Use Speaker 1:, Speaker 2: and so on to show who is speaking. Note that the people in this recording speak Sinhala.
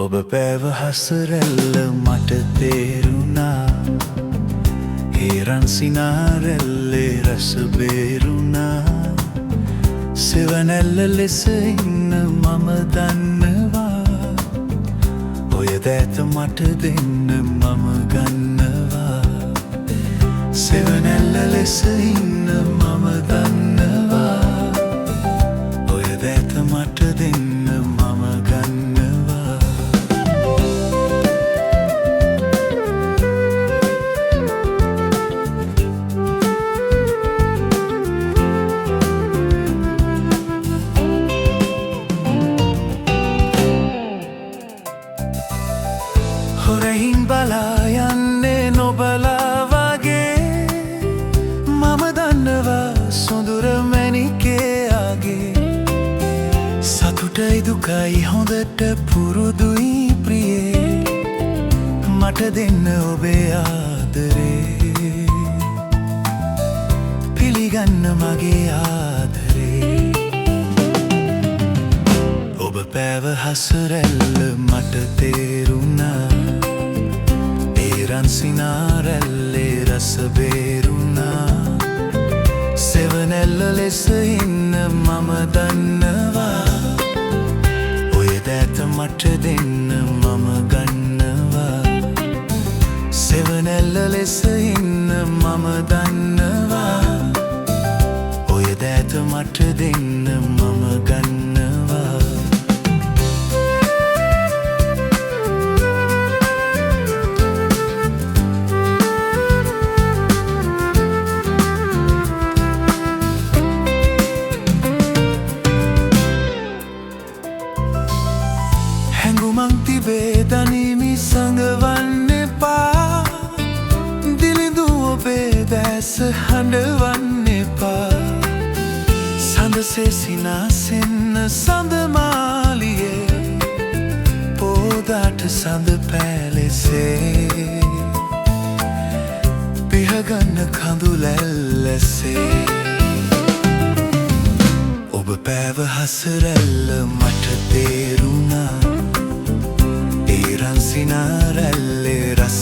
Speaker 1: ඔබ පෑව හසරැල්ල මට තේරුණා හිරන්සිනාරැල්ලේ රස බේරුණා සෙවනැල්ල ලෙස ඉන්න මම දන්නවා ඔය දෑත මට දෙන්න මම ගන්නවා සෙවනැල්ල ලෙස ඉන්න මම දන්නවා ඔය දෑත මට දෙන්න මම ගන්නවා හොරහින් බලා යන්නේ නොබලා වගේ මම දන්නවා සොඳුර මැණිකේ ආගේ සතුටයි දුකයි හොඳට පුරුදුයි ප්‍රියේ මට දෙන්න ඔබේ ආදරේ පිළිගන්න මගේ ආදරේ ඔබ පෑව හසරැල්ල මට තේරුණා හිරන්සිනාරැල්ලේ රස බේරුණා සෙවනැල්ල ලෙස ඉන්න මම දන්නවා ඔය දෑත මට දෙන්න මම ගන්නවා සෙවනැල්ල ලෙස ඉන්න මම දන්නවා ඔය දෑත මට දෙන්න මම ගන්නවා හැඟුමක් තිබේ දනිමි සඟවන්න එපා දිලිඳු ඔබේ දැස හඬවන්න එපා සඳසේ සිනාසෙන්න සඳමාලියේ පෝදාට සඳ පැලෙසේ පිහගන්න කඳුලැල්ලසේ ඔබ පෑව හසරැල්ල මට තේරුණා හිරන්සිනාරැල්ලේ රස